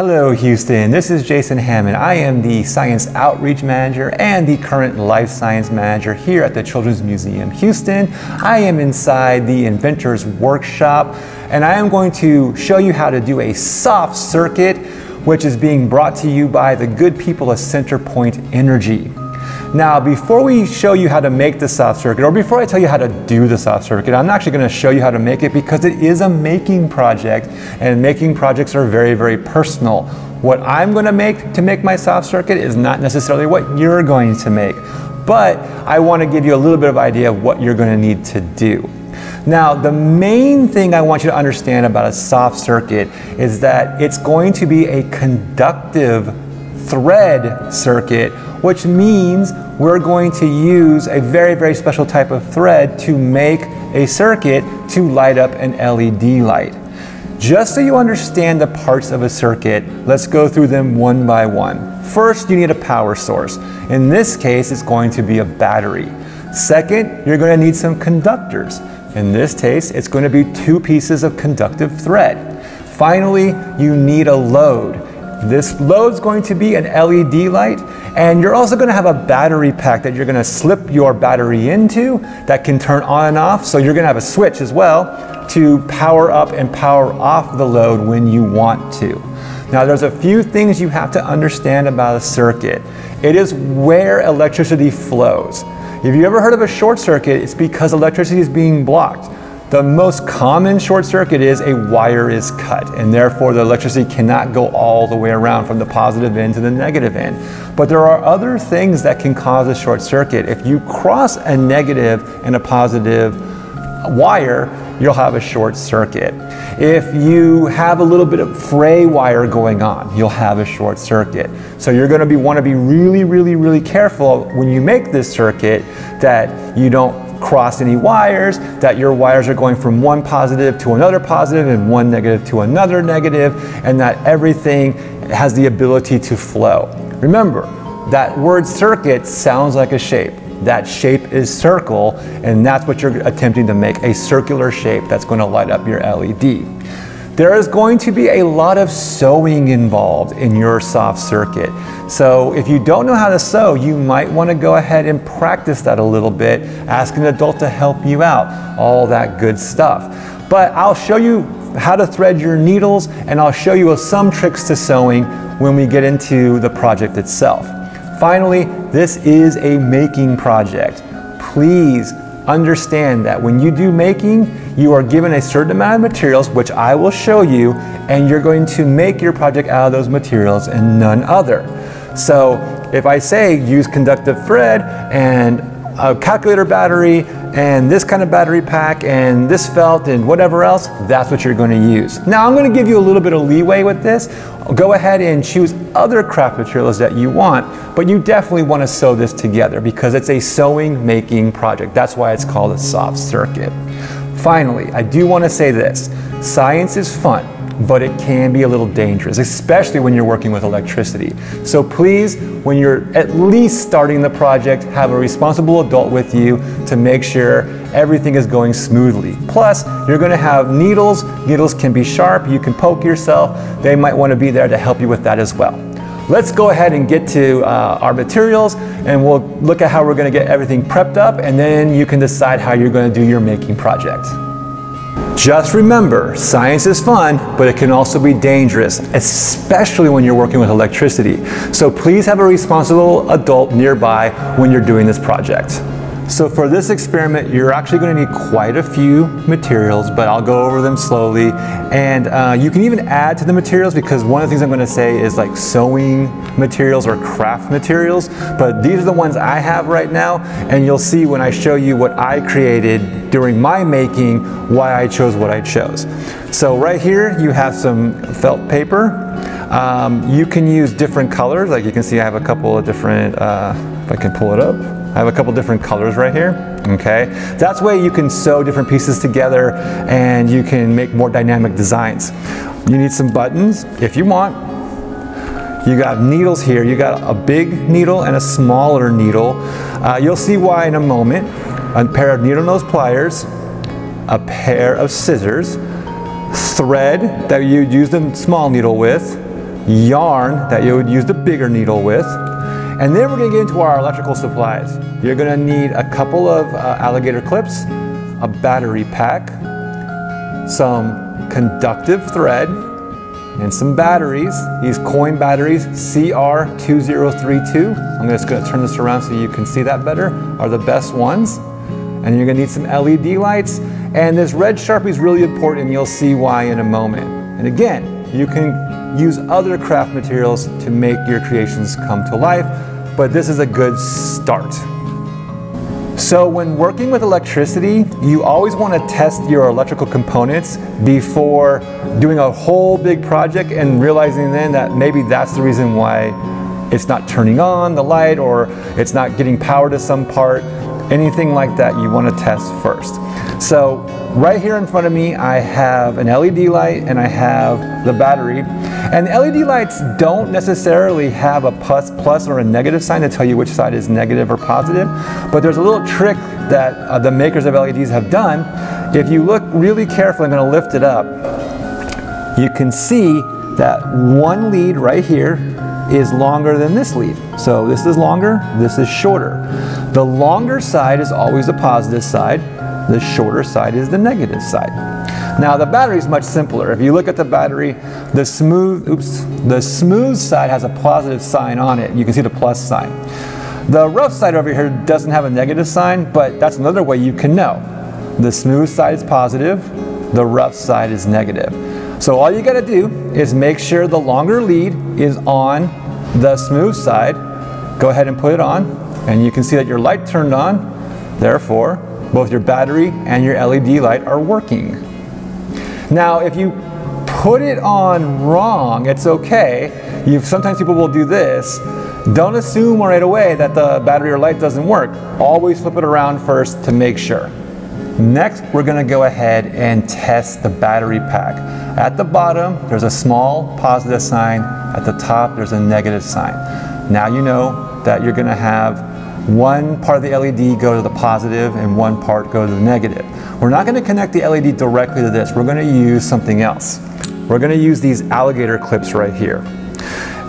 Hello Houston, this is Jason Hammond. I am the Science Outreach Manager and the current Life Science Manager here at the Children's Museum Houston. I am inside the Inventors Workshop and I am going to show you how to do a soft circuit, which is being brought to you by the good people of Centerpoint Energy. Now, before we show you how to make the soft circuit, or before I tell you how to do the soft circuit, I'm actually going to show you how to make it because it is a making project, and making projects are very, very personal. What I'm going to make my soft circuit is not necessarily what you're going to make, but I want to give you a little bit of idea of what you're going to need to do. Now, the main thing I want you to understand about a soft circuit is that it's going to be a conductive thread circuit, which means we're going to use a very, very special type of thread to make a circuit to light up an LED light. Just so you understand the parts of a circuit, let's go through them one by one. First, you need a power source. In this case, it's going to be a battery. Second, you're going to need some conductors. In this case, it's going to be two pieces of conductive thread. Finally, you need a load. This load is going to be an LED light, and you're also going to have a battery pack that you're going to slip your battery into that can turn on and off. So you're going to have a switch as well to power up and power off the load when you want to. Now, there's a few things you have to understand about a circuit. It is where electricity flows. If you ever heard of a short circuit, it's because electricity is being blocked. The most common short circuit is a wire is cut, and therefore the electricity cannot go all the way around from the positive end to the negative end. But there are other things that can cause a short circuit. If you cross a negative and a positive wire, you'll have a short circuit. If you have a little bit of fray wire going on, you'll have a short circuit. So you're going to want to be really, really, really careful when you make this circuit that you don't cross any wires, that your wires are going from one positive to another positive and one negative to another negative, and that everything has the ability to flow. Remember, that word circuit sounds like a shape. That shape is circle, and that's what you're attempting to make, a circular shape that's going to light up your LED. There is going to be a lot of sewing involved in your soft circuit. So if you don't know how to sew, you might want to go ahead and practice that a little bit. Ask an adult to help you out, all that good stuff. But I'll show you how to thread your needles, and I'll show you some tricks to sewing when we get into the project itself. Finally, this is a making project. Please understand that when you do making, you are given a certain amount of materials, which I will show you, and you're going to make your project out of those materials and none other. So if I say use conductive thread and a calculator battery and this kind of battery pack and this felt and whatever else, that's what you're going to use. Now I'm going to give you a little bit of leeway with this. Go ahead and choose other craft materials that you want, but you definitely want to sew this together because it's a sewing making project. That's why it's called a soft circuit. Finally, I do want to say this. Science is fun, but it can be a little dangerous, especially when you're working with electricity. So please, when you're at least starting the project, have a responsible adult with you to make sure everything is going smoothly. Plus, you're going to have needles. Needles can be sharp. You can poke yourself. They might want to be there to help you with that as well. Let's go ahead and get to our materials, and we'll look at how we're going to get everything prepped up, and then you can decide how you're going to do your making project. Just remember, science is fun, but it can also be dangerous, especially when you're working with electricity. So please have a responsible adult nearby when you're doing this project. So for this experiment, you're actually going to need quite a few materials, but I'll go over them slowly. And you can even add to the materials, because one of the things I'm going to say is like sewing materials or craft materials. But these are the ones I have right now, and you'll see when I show you what I created during my making, why I chose what I chose. So right here, you have some felt paper. You can use different colors. Like you can see I have a couple of different, if I can pull it up. I have a couple different colors right here, okay? That's way you can sew different pieces together and you can make more dynamic designs. You need some buttons if you want. You got needles here. You got a big needle and a smaller needle. You'll see why in a moment. A pair of needle nose pliers, a pair of scissors, thread that you'd use the small needle with, yarn that you would use the bigger needle with. And then we're going to get into our electrical supplies. You're going to need a couple of alligator clips, a battery pack, some conductive thread, and some batteries. These coin batteries, CR2032. I'm just going to turn this around so you can see that better, are the best ones. And you're going to need some LED lights. And this red Sharpie is really important, and you'll see why in a moment. And again, you can use other craft materials to make your creations come to life, but this is a good start. So when working with electricity, you always want to test your electrical components before doing a whole big project and realizing then that maybe that's the reason why it's not turning on the light or it's not getting power to some part. Anything like that you want to test first. So right here in front of me I have an LED light and I have the battery. And the LED lights don't necessarily have a plus or a negative sign to tell you which side is negative or positive, but there's a little trick that the makers of LEDs have done. If you look really carefully, I'm going to lift it up, you can see that one lead right here is longer than this lead. So this is longer, this is shorter. The longer side is always the positive side, the shorter side is the negative side. Now the battery is much simpler. If you look at the battery, the smooth side has a positive sign on it. You can see the plus sign. The rough side over here doesn't have a negative sign, but that's another way you can know. The smooth side is positive, the rough side is negative. So all you gotta do is make sure the longer lead is on the smooth side. Go ahead and put it on, and you can see that your light turned on. Therefore, both your battery and your LED light are working. Now, if you put it on wrong, it's okay. Sometimes people will do this. Don't assume right away that the battery or light doesn't work. Always flip it around first to make sure. Next, we're going to go ahead and test the battery pack. At the bottom, there's a small positive sign. At the top, there's a negative sign. Now you know that you're going to have one part of the LED go to the positive and one part go to the negative. We're not going to connect the LED directly to this. We're going to use something else. We're going to use these alligator clips right here.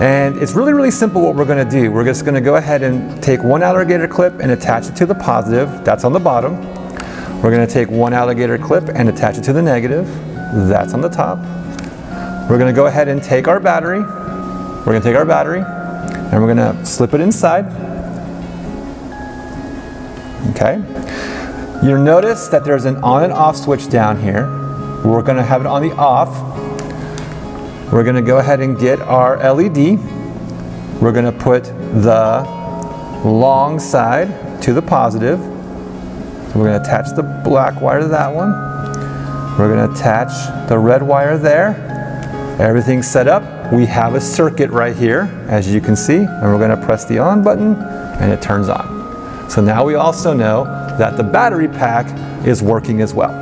And it's really, really simple what we're going to do. We're just going to go ahead and take one alligator clip and attach it to the positive. That's on the bottom. We're going to take one alligator clip and attach it to the negative. That's on the top. We're going to go ahead and take our battery. We're going to take our battery and we're going to slip it inside. Okay. You'll notice that there's an on and off switch down here. We're going to have it on the off. We're going to go ahead and get our LED. We're going to put the long side to the positive. So we're going to attach the black wire to that one. We're going to attach the red wire there. Everything's set up. We have a circuit right here, as you can see, and we're going to press the on button and it turns on. So now we also know that the battery pack is working as well.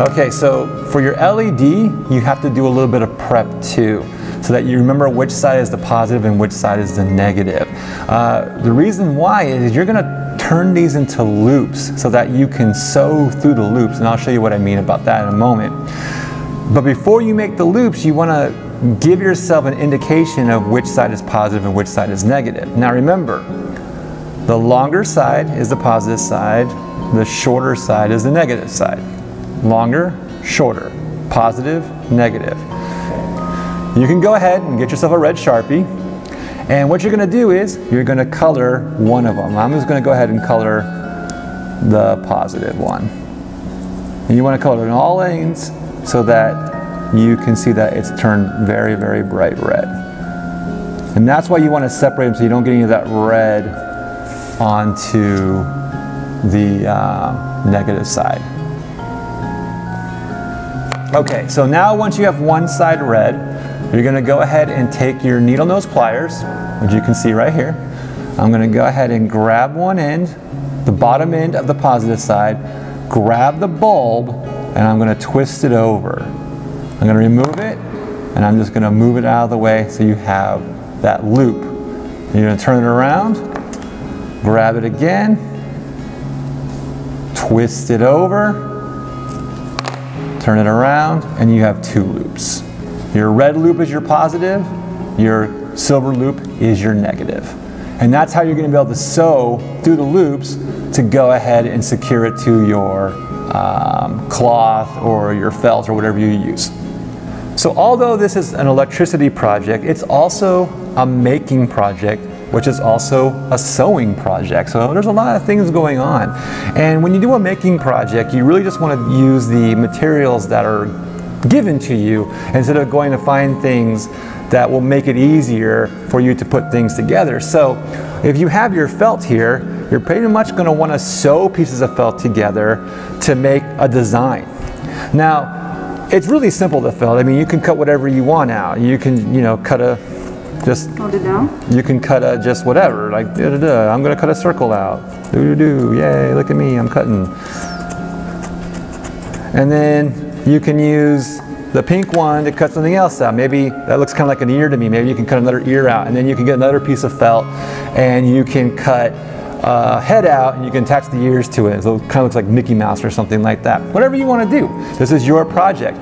Okay, so for your LED, you have to do a little bit of prep too, so that you remember which side is the positive and which side is the negative. The reason why is you're going to turn these into loops so that you can sew through the loops, and I'll show you what I mean about that in a moment. But before you make the loops, you want to give yourself an indication of which side is positive and which side is negative. Now remember, the longer side is the positive side, the shorter side is the negative side. Longer, shorter, positive, negative. You can go ahead and get yourself a red Sharpie, and what you're going to do is you're going to color one of them. I'm just going to go ahead and color the positive one. And you want to color it in all lanes so that you can see that it's turned very, very bright red. And that's why you want to separate them so you don't get any of that red onto the negative side. Okay, so now once you have one side red, you're going to go ahead and take your needle nose pliers, which you can see right here. I'm going to go ahead and grab one end, the bottom end of the positive side, grab the bulb, and I'm going to twist it over. I'm going to remove it, and I'm just going to move it out of the way so you have that loop. You're going to turn it around, grab it again, twist it over, turn it around, and you have two loops. Your red loop is your positive, your silver loop is your negative. And that's how you're going to be able to sew through the loops to go ahead and secure it to your cloth or your felt or whatever you use. So although this is an electricity project, it's also a making project, which is also a sewing project. So there's a lot of things going on. And when you do a making project, you really just want to use the materials that are given to you instead of going to find things that will make it easier for you to put things together. So if you have your felt here, you're pretty much going to want to sew pieces of felt together to make a design. Now, it's really simple to felt. I mean, you can cut whatever you want out. You can, you know, cut a, just, hold it down? You can cut a, just whatever, like, I'm going to cut a circle out. Yay, look at me, I'm cutting. And then you can use the pink one to cut something else out. Maybe that looks kind of like an ear to me. Maybe you can cut another ear out, and then you can get another piece of felt and you can cut a head out and you can attach the ears to it. So it kind of looks like Mickey Mouse or something like that. Whatever you want to do. This is your project.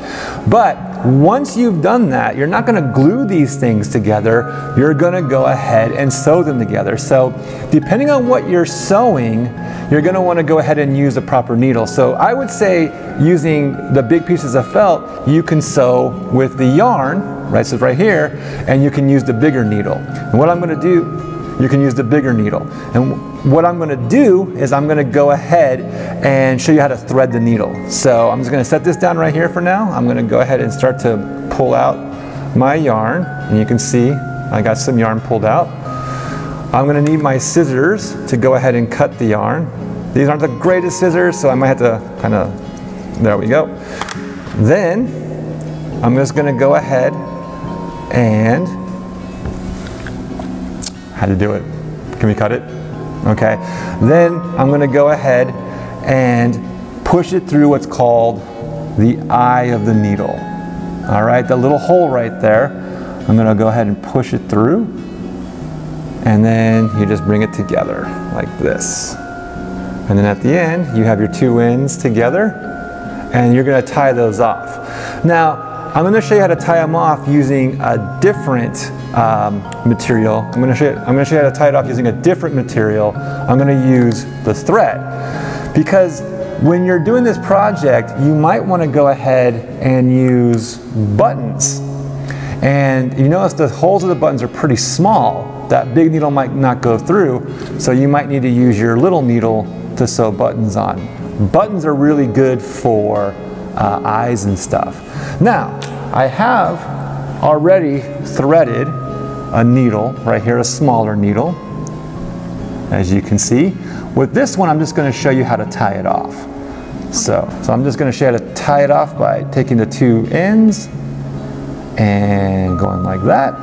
But once you've done that, you're not going to glue these things together. You're going to go ahead and sew them together. So depending on what you're sewing, you're going to want to go ahead and use a proper needle. So I would say using the big pieces of felt, you can sew with the yarn, right, so right here, and you can use the bigger needle. And what I'm going to do, you can use the bigger needle. And what I'm going to do is I'm going to go ahead and show you how to thread the needle. So I'm just going to set this down right here for now. I'm going to go ahead and start to pull out my yarn. And you can see I got some yarn pulled out. I'm going to need my scissors to go ahead and cut the yarn. These aren't the greatest scissors, so I might have to kind of, there we go. Then I'm just going to go ahead and, how to do it? Can we cut it? Okay. Then I'm going to go ahead and push it through what's called the eye of the needle. All right, the little hole right there. I'm going to go ahead and push it through. And then you just bring it together like this. And then at the end, you have your two ends together, and you're going to tie those off. Now, I'm going to show you how to tie them off using a different material. I'm going to show you how to tie it off using a different material. I'm going to use the thread. Because when you're doing this project, you might want to go ahead and use buttons. And you notice the holes of the buttons are pretty small. That big needle might not go through, so you might need to use your little needle to sew buttons on. Buttons are really good for eyes and stuff. Now, I have already threaded a needle right here, a smaller needle, as you can see. With this one, I'm just going to show you how to tie it off. So I'm just going to show you how to tie it off by taking the two ends and going like that.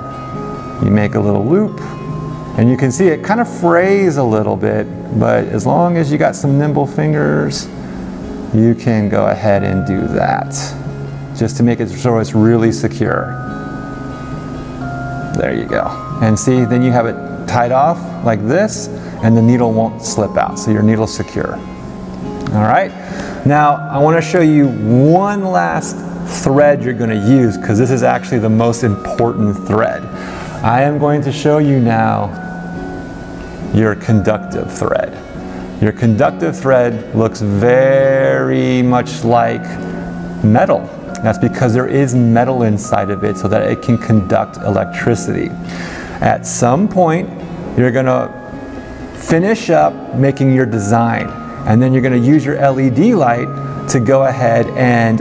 You make a little loop, and you can see it kind of frays a little bit, but as long as you got some nimble fingers, you can go ahead and do that, just to make it so it's really secure. There you go. And see, then you have it tied off like this, and the needle won't slip out, so your needle's secure. All right, now I want to show you one last thread you're going to use, because this is actually the most important thread. I am going to show you now your conductive thread. Your conductive thread looks very much like metal. That's because there is metal inside of it so that it can conduct electricity. At some point, you're going to finish up making your design, and then you're going to use your LED light to go ahead and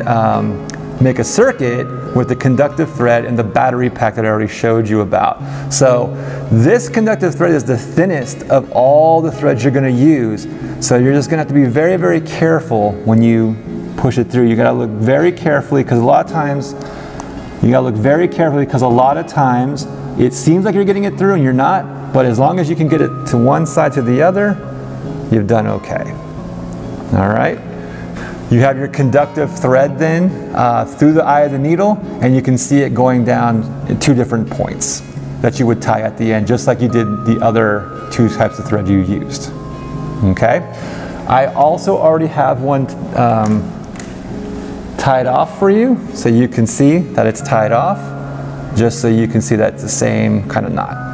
make a circuit with the conductive thread and the battery pack that I already showed you about. So this conductive thread is the thinnest of all the threads you're going to use. So you're just going to have to be very, very careful when you push it through. You got to look very carefully, because a lot of times it seems like you're getting it through and you're not, but as long as you can get it to one side to the other, you've done okay. All right. You have your conductive thread then through the eye of the needle, and you can see it going down at two different points that you would tie at the end, just like you did the other two types of thread you used. Okay? I also already have one tied off for you, so you can see that it's tied off. just so you can see that it's the same kind of knot.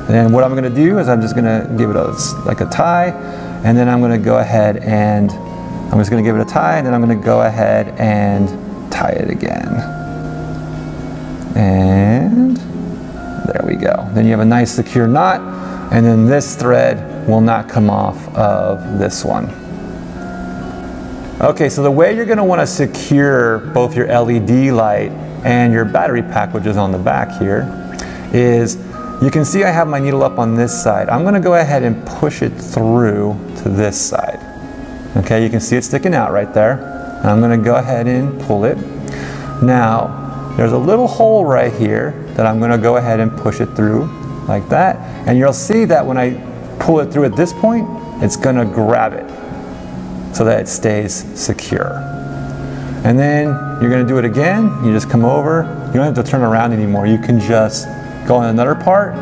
And what I'm going to do is I'm just going to give it like a tie, and then I'm going to go ahead and I'm just going to give it a tie, and then I'm going to go ahead and tie it again. And there we go. Then you have a nice secure knot, and then this thread will not come off of this one. Okay, so the way you're going to want to secure both your LED light and your battery pack, which is on the back here, is you can see I have my needle up on this side. I'm going to go ahead and push it through to this side. Okay, you can see it sticking out right there. And I'm going to go ahead and pull it. Now, there's a little hole right here that I'm going to go ahead and push it through like that. And you'll see that when I pull it through at this point, it's going to grab it so that it stays secure. And then you're going to do it again. You just come over. You don't have to turn around anymore. You can just go on another part,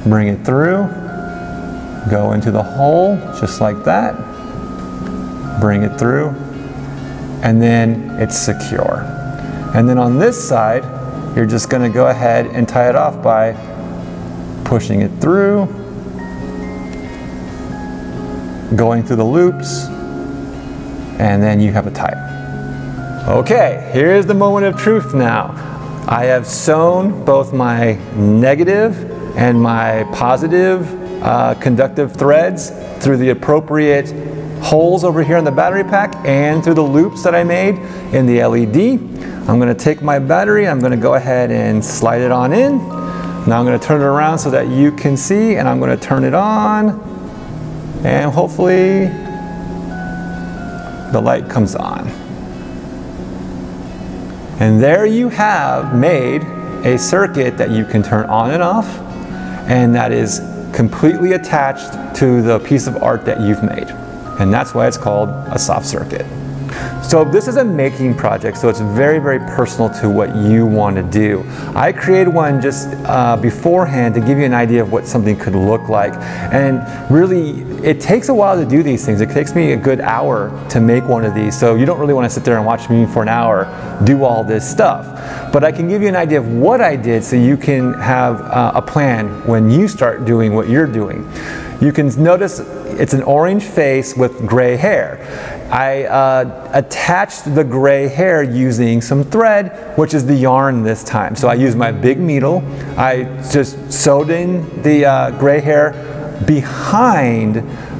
bring it through, go into the hole just like that, bring it through, and then it's secure. And then on this side, you're just going to go ahead and tie it off by pushing it through, going through the loops, and then you have a tie. Okay, here's the moment of truth now. I have sewn both my negative and my positive conductive threads through the appropriate holes over here in the battery pack and through the loops that I made in the LED. I'm going to take my battery, I'm going to go ahead and slide it on in. Now I'm going to turn it around so that you can see, and I'm going to turn it on, and hopefully the light comes on. And there you have made a circuit that you can turn on and off, and that is completely attached to the piece of art that you've made. And that's why it's called a soft circuit. So this is a making project, so it's very, very personal to what you want to do. I created one just beforehand to give you an idea of what something could look like. And really, it takes a while to do these things. It takes me a good hour to make one of these, so you don't really want to sit there and watch me for an hour do all this stuff. But I can give you an idea of what I did so you can have a plan when you start doing what you're doing. You can notice it's an orange face with gray hair. I attached the gray hair using some thread, which is the yarn this time. So I used my big needle. I just sewed in the gray hair behind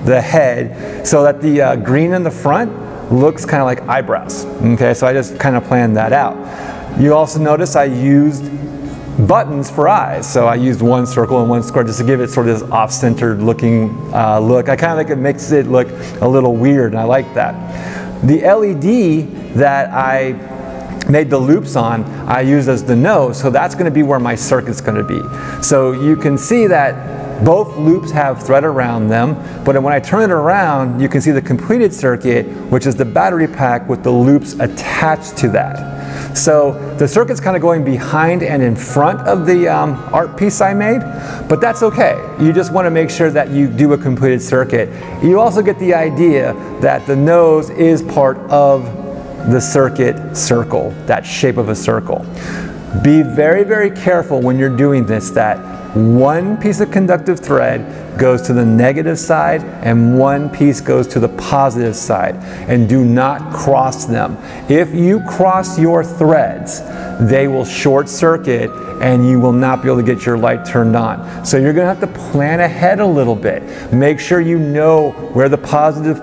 the head so that the green in the front looks kind of like eyebrows. Okay, so I just kind of planned that out. You also notice I used buttons for eyes. So I used one circle and one square just to give it sort of this off-centered looking look. I kind of think it makes it look a little weird, and I like that. The LED that I made the loops on, I used as the nose, so that's going to be where my circuit's going to be. So you can see that both loops have thread around them, but when I turn it around, you can see the completed circuit, which is the battery pack with the loops attached to that. So the circuit's kind of going behind and in front of the art piece I made, but that's okay. You just want to make sure that you do a completed circuit. You also get the idea that the nose is part of the circuit circle, that shape of a circle. Be very, very careful when you're doing this that one piece of conductive thread goes to the negative side and one piece goes to the positive side, and do not cross them. If you cross your threads, they will short circuit and you will not be able to get your light turned on. So you're going to have to plan ahead a little bit. Make sure you know where the positive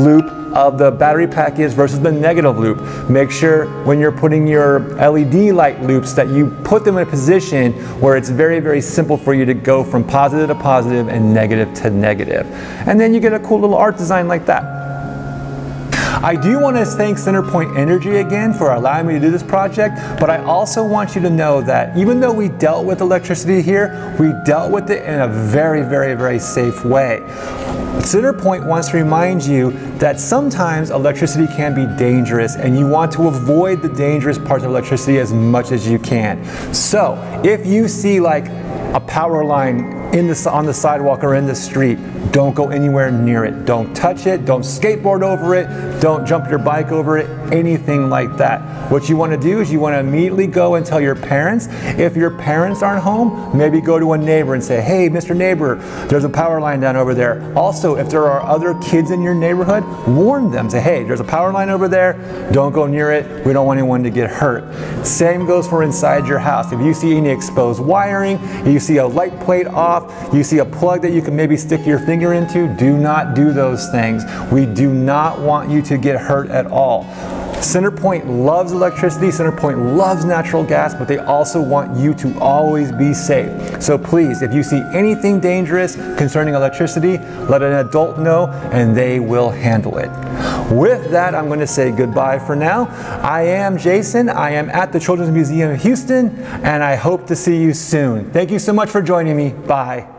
loop of the battery pack is versus the negative loop. Make sure when you're putting your LED light loops that you put them in a position where it's very, very simple for you to go from positive to positive and negative to negative. And then you get a cool little art design like that. I do want to thank Centerpoint Energy again for allowing me to do this project, but I also want you to know that even though we dealt with electricity here, we dealt with it in a very, very, very safe way. Centerpoint wants to remind you that sometimes electricity can be dangerous, and you want to avoid the dangerous parts of electricity as much as you can. So if you see like a power line on the sidewalk or in the street, don't go anywhere near it. Don't touch it, don't skateboard over it, don't jump your bike over it, anything like that. What you want to do is you want to immediately go and tell your parents. If your parents aren't home, maybe go to a neighbor and say, hey, Mr. Neighbor, there's a power line down over there. Also, if there are other kids in your neighborhood, warn them. Say, hey, there's a power line over there, don't go near it. We don't want anyone to get hurt. Same goes for inside your house. If you see any exposed wiring, you see a light plate off, you see a plug that you can maybe stick your finger into, do not do those things. We do not want you to get hurt at all. CenterPoint loves electricity, CenterPoint loves natural gas, but they also want you to always be safe. So please, if you see anything dangerous concerning electricity, let an adult know and they will handle it. With that, I'm going to say goodbye for now. I am Jason. I am at the Children's Museum of Houston, and I hope to see you soon. Thank you so much for joining me. Bye.